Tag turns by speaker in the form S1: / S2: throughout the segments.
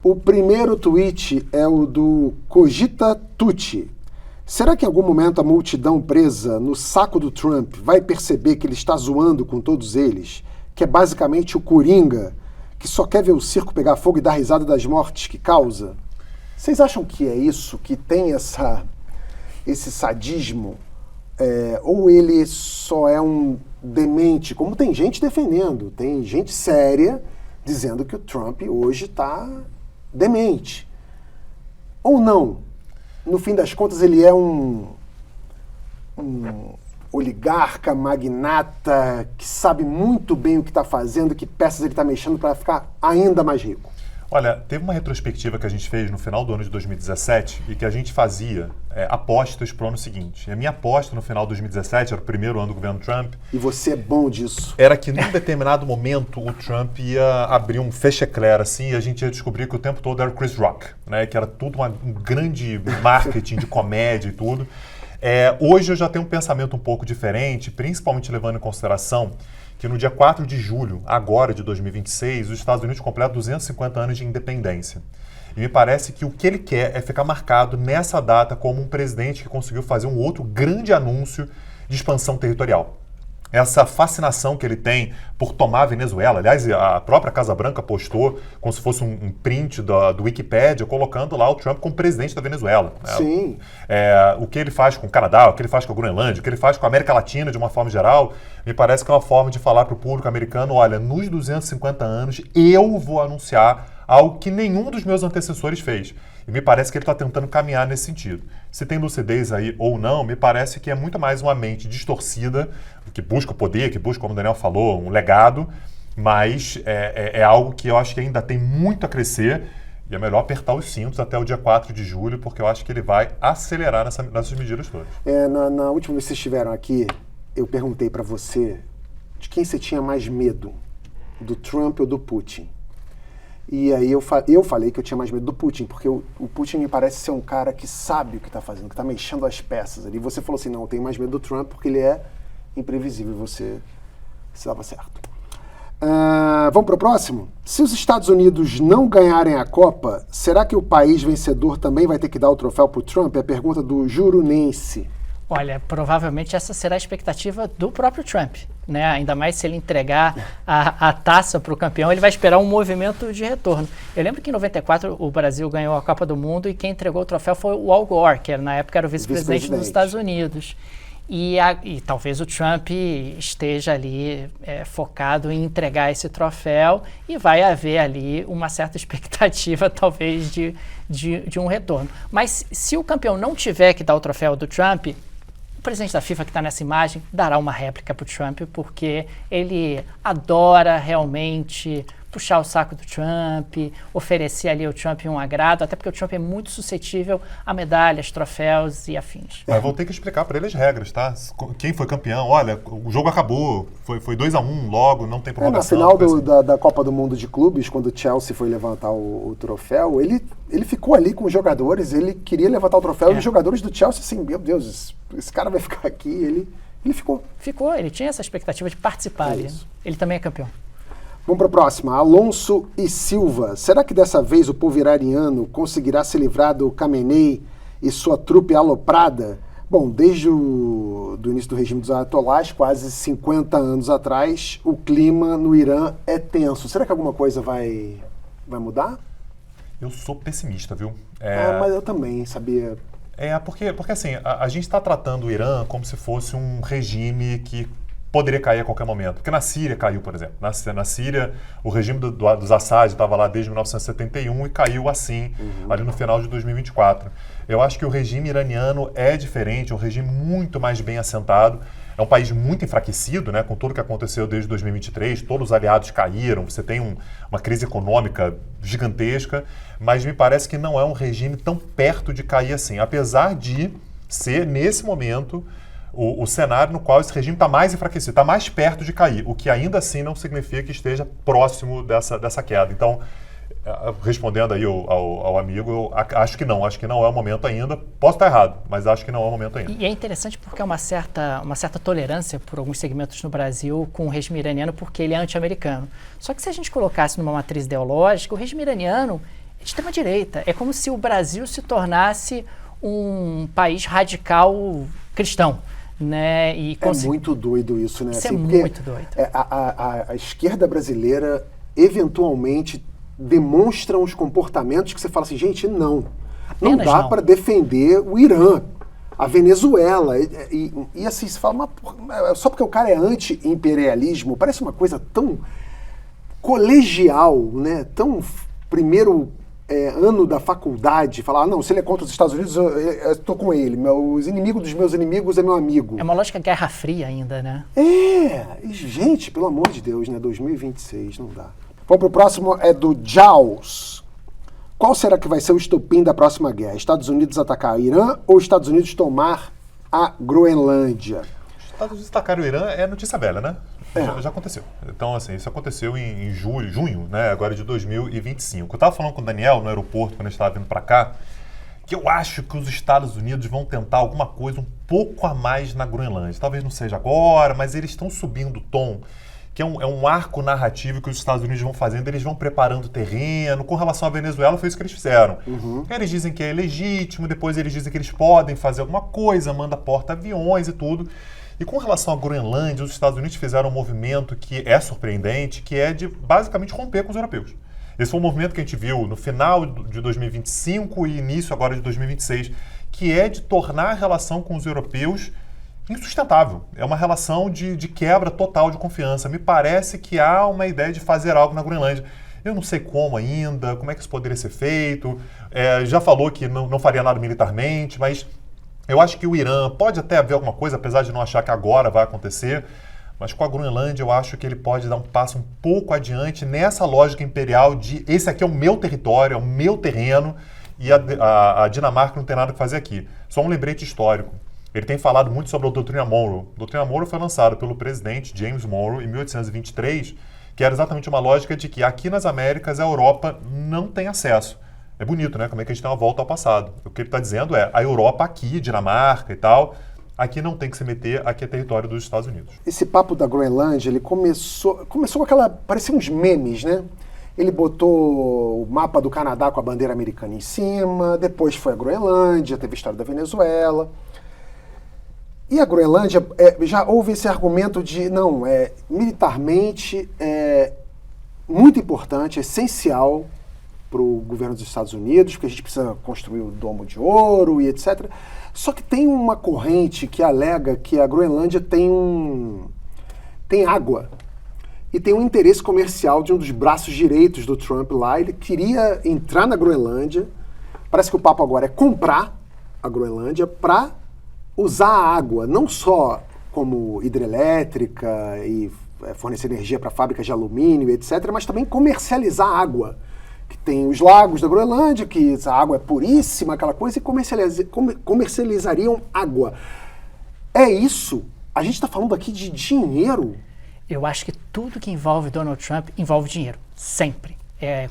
S1: O primeiro tweet é o do Cogita Tucci. Será que em algum momento a multidão presa no saco do Trump vai perceber que ele está zoando com todos eles? Que é basicamente o Coringa, que só quer ver o circo pegar fogo e dar risada das mortes que causa? Vocês acham que é isso, que tem esse sadismo? Ou ele só é um demente, como tem gente defendendo, tem gente séria dizendo que o Trump hoje está demente. Ou não? No fim das contas, ele é um oligarca, magnata, que sabe muito bem o que está fazendo, que peças ele está mexendo para ficar ainda mais rico.
S2: Olha, teve uma retrospectiva que a gente fez no final do ano de 2017 e que a gente fazia apostas para o ano seguinte. E a minha aposta no final de 2017, era o primeiro ano do governo Trump.
S1: E você é bom disso.
S2: Era que num determinado momento o Trump ia abrir um fechecler assim e a gente ia descobrir que o tempo todo era o Chris Rock, né? Que era tudo um grande marketing de comédia e tudo. Hoje eu já tenho um pensamento um pouco diferente, principalmente levando em consideração que no dia 4 de julho, agora de 2026, os Estados Unidos completam 250 anos de independência. E me parece que o que ele quer é ficar marcado nessa data como um presidente que conseguiu fazer um outro grande anúncio de expansão territorial. Essa fascinação que ele tem por tomar a Venezuela. Aliás, a própria Casa Branca postou como se fosse um print do Wikipedia, colocando lá o Trump como presidente da Venezuela. Né?
S1: Sim.
S2: O que ele faz com o Canadá, o que ele faz com a Groenlândia, o que ele faz com a América Latina de uma forma geral, me parece que é uma forma de falar para o público americano, olha, nos 250 anos eu vou anunciar algo que nenhum dos meus antecessores fez. E me parece que ele está tentando caminhar nesse sentido. Se tem lucidez aí ou não, me parece que é muito mais uma mente distorcida, que busca poder, que busca, como o Daniel falou, um legado, mas é algo que eu acho que ainda tem muito a crescer e é melhor apertar os cintos até o dia 4 de julho, porque eu acho que ele vai acelerar nessas medidas todas.
S1: Na última vez que vocês estiveram aqui, eu perguntei para você de quem você tinha mais medo, do Trump ou do Putin. E aí eu falei que eu tinha mais medo do Putin, porque o Putin me parece ser um cara que sabe o que está fazendo, que está mexendo as peças ali. E você falou assim, não, eu tenho mais medo do Trump porque ele é imprevisível. Você estava certo. Vamos para o próximo? Se os Estados Unidos não ganharem a Copa, será que o país vencedor também vai ter que dar o troféu para o Trump? É a pergunta do Jurunense.
S3: Olha, provavelmente essa será a expectativa do próprio Trump, né? Ainda mais se ele entregar a taça para o campeão, ele vai esperar um movimento de retorno. Eu lembro que em 94 o Brasil ganhou a Copa do Mundo e quem entregou o troféu foi o Al Gore, que na época era o vice-presidente dos Estados Unidos. E talvez o Trump esteja ali focado em entregar esse troféu e vai haver ali uma certa expectativa, talvez, de um retorno. Mas se o campeão não tiver que dar o troféu do Trump, o presidente da FIFA, que está nessa imagem, dará uma réplica para o Trump, porque ele adora realmente puxar o saco do Trump, oferecer ali ao Trump um agrado, até porque o Trump é muito suscetível a medalhas, troféus e afins.
S2: Mas vou ter que explicar para ele as regras, tá? Quem foi campeão, olha, o jogo acabou, foi 2-1 logo, não tem prorrogação.
S1: Na final da Copa do Mundo de Clubes, quando o Chelsea foi levantar o troféu, ele ficou ali com os jogadores, ele queria levantar o troféu e os jogadores do Chelsea, assim, meu Deus, esse cara vai ficar aqui, ele ficou.
S3: Ficou, ele tinha essa expectativa de participar. Ele também é campeão.
S1: Vamos para a próxima. Alonso e Silva. Será que dessa vez o povo iraniano conseguirá se livrar do Khamenei e sua trupe aloprada? Bom, desde o início do regime dos ayatollahs, quase 50 anos atrás, o clima no Irã é tenso. Será que alguma coisa vai mudar?
S2: Eu sou pessimista, viu?
S1: Mas eu também, sabia?
S2: Porque assim, a gente está tratando o Irã como se fosse um regime que poderia cair a qualquer momento. Porque na Síria caiu, por exemplo. Na Síria, o regime dos Assad estava lá desde 1971 e caiu assim, ali no final de 2024. Eu acho que o regime iraniano é diferente, é um regime muito mais bem assentado. É um país muito enfraquecido, né, com tudo que aconteceu desde 2023. Todos os aliados caíram, você tem uma crise econômica gigantesca, mas me parece que não é um regime tão perto de cair assim. Apesar de ser, nesse momento, o cenário no qual esse regime está mais enfraquecido, está mais perto de cair, o que ainda assim não significa que esteja próximo dessa queda. Então, respondendo aí ao amigo, eu acho que não é o momento ainda. Posso estar errado, mas acho que não é o momento ainda.
S3: E é interessante porque há uma certa tolerância por alguns segmentos no Brasil com o regime iraniano, porque ele é anti-americano. Só que se a gente colocasse numa matriz ideológica, o regime iraniano Extrema-direita. É como se o Brasil se tornasse um país radical cristão. Né?
S1: Muito doido isso, né?
S3: Isso
S1: assim,
S3: é muito doido.
S1: A esquerda brasileira, eventualmente, demonstra uns comportamentos que você fala assim, gente, não dá para defender o Irã, a Venezuela. E assim, você fala, só porque o cara é anti-imperialismo, parece uma coisa tão colegial, né? Tão primeiro ano da faculdade, falar, não, se ele é contra os Estados Unidos, eu estou com ele. Os inimigos dos meus inimigos é meu amigo.
S3: É uma lógica Guerra Fria ainda, né?
S1: Gente, pelo amor de Deus, né? 2026, não dá. Vamos pro próximo, é do Jaws. Qual será que vai ser o estopim da próxima guerra? Estados Unidos atacar o Irã ou Estados Unidos tomar a Groenlândia?
S2: Estados Unidos atacar o Irã é notícia velha, né? Já aconteceu. Então, assim, isso aconteceu em junho, né, agora de 2025. Eu estava falando com o Daniel no aeroporto, quando a gente estava vindo para cá, que eu acho que os Estados Unidos vão tentar alguma coisa um pouco a mais na Groenlândia. Talvez não seja agora, mas eles estão subindo o tom, que é um arco narrativo que os Estados Unidos vão fazendo, eles vão preparando o terreno. Com relação à Venezuela, foi isso que eles fizeram. Eles dizem que é legítimo, depois eles dizem que eles podem fazer alguma coisa, manda porta-aviões e tudo. E com relação à Groenlândia, os Estados Unidos fizeram um movimento que é surpreendente, que é de basicamente romper com os europeus. Esse foi um movimento que a gente viu no final de 2025 e início agora de 2026, que é de tornar a relação com os europeus insustentável. É uma relação de quebra total de confiança. Me parece que há uma ideia de fazer algo na Groenlândia. Eu não sei como ainda, como é que isso poderia ser feito. Já falou que não faria nada militarmente, mas eu acho que o Irã pode até haver alguma coisa, apesar de não achar que agora vai acontecer, mas com a Groenlândia eu acho que ele pode dar um passo um pouco adiante nessa lógica imperial de esse aqui é o meu território, é o meu terreno e a Dinamarca não tem nada que fazer aqui. Só um lembrete histórico. Ele tem falado muito sobre a Doutrina Monroe. A Doutrina Monroe foi lançada pelo presidente James Monroe em 1823, que era exatamente uma lógica de que aqui nas Américas a Europa não tem acesso. É bonito, né? Como é que a gente tem uma volta ao passado. O que ele está dizendo é a Europa aqui, Dinamarca e tal, aqui não tem que se meter, aqui é território dos Estados Unidos.
S1: Esse papo da Groenlândia, ele começou com aquela... parecia uns memes, né? Ele botou o mapa do Canadá com a bandeira americana em cima, depois foi a Groenlândia, teve a história da Venezuela. E a Groenlândia, já houve esse argumento de, não, militarmente é muito importante, é essencial para o governo dos Estados Unidos, porque a gente precisa construir o Domo de Ouro e etc. Só que tem uma corrente que alega que a Groenlândia tem água e tem um interesse comercial de um dos braços direitos do Trump lá. Ele queria entrar na Groenlândia, parece que o papo agora é comprar a Groenlândia para usar a água, não só como hidrelétrica e fornecer energia para fábricas de alumínio, etc., mas também comercializar água. Que tem os lagos da Groenlândia, que a água é puríssima, aquela coisa, e comercializariam água. É isso? A gente está falando aqui de dinheiro?
S3: Eu acho que tudo que envolve Donald Trump envolve dinheiro, sempre.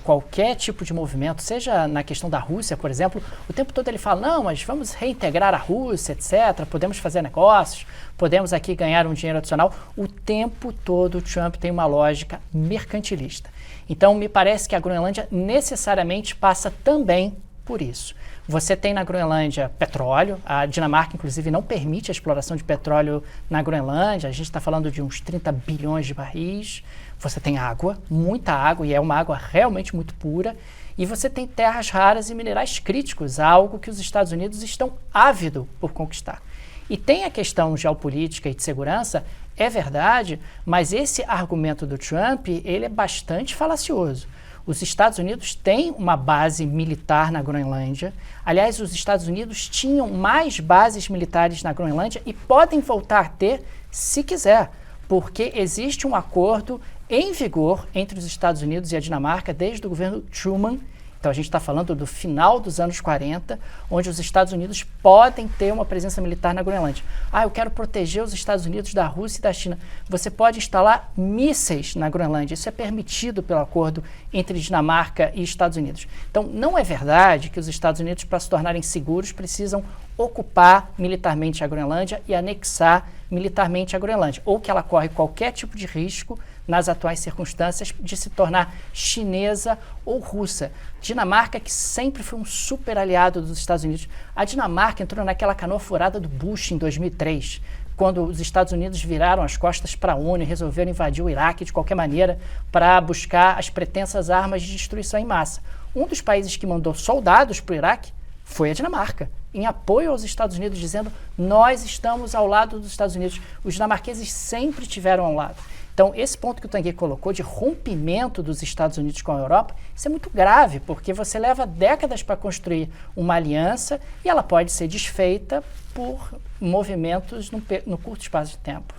S3: Qualquer tipo de movimento, seja na questão da Rússia, por exemplo, o tempo todo ele fala, não, mas vamos reintegrar a Rússia, etc., podemos fazer negócios, podemos aqui ganhar um dinheiro adicional. O tempo todo o Trump tem uma lógica mercantilista. Então, me parece que a Groenlândia necessariamente passa também por isso. Você tem na Groenlândia petróleo, a Dinamarca, inclusive, não permite a exploração de petróleo na Groenlândia, a gente está falando de uns 30 bilhões de barris. Você tem água, muita água, e é uma água realmente muito pura, e você tem terras raras e minerais críticos, algo que os Estados Unidos estão ávidos por conquistar. E tem a questão geopolítica e de segurança, é verdade, mas esse argumento do Trump, ele é bastante falacioso. Os Estados Unidos têm uma base militar na Groenlândia. Aliás, os Estados Unidos tinham mais bases militares na Groenlândia e podem voltar a ter se quiser, porque existe um acordo em vigor entre os Estados Unidos e a Dinamarca desde o governo Truman. Então a gente está falando do final dos anos 40, onde os Estados Unidos podem ter uma presença militar na Groenlândia. Eu quero proteger os Estados Unidos da Rússia e da China. Você pode instalar mísseis na Groenlândia. Isso é permitido pelo acordo entre Dinamarca e Estados Unidos. Então não é verdade que os Estados Unidos, para se tornarem seguros, precisam ocupar militarmente a Groenlândia e anexar militarmente a Groenlândia, ou que ela corre qualquer tipo de risco nas atuais circunstâncias, de se tornar chinesa ou russa. Dinamarca, que sempre foi um super aliado dos Estados Unidos. A Dinamarca entrou naquela canoa furada do Bush em 2003, quando os Estados Unidos viraram as costas para a ONU e resolveram invadir o Iraque de qualquer maneira para buscar as pretensas armas de destruição em massa. Um dos países que mandou soldados para o Iraque foi a Dinamarca, em apoio aos Estados Unidos, dizendo: nós estamos ao lado dos Estados Unidos. Os dinamarqueses sempre tiveram ao lado. Então, esse ponto que o Tanguy colocou de rompimento dos Estados Unidos com a Europa, isso é muito grave, porque você leva décadas para construir uma aliança e ela pode ser desfeita por movimentos no curto espaço de tempo.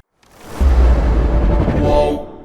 S4: Uou.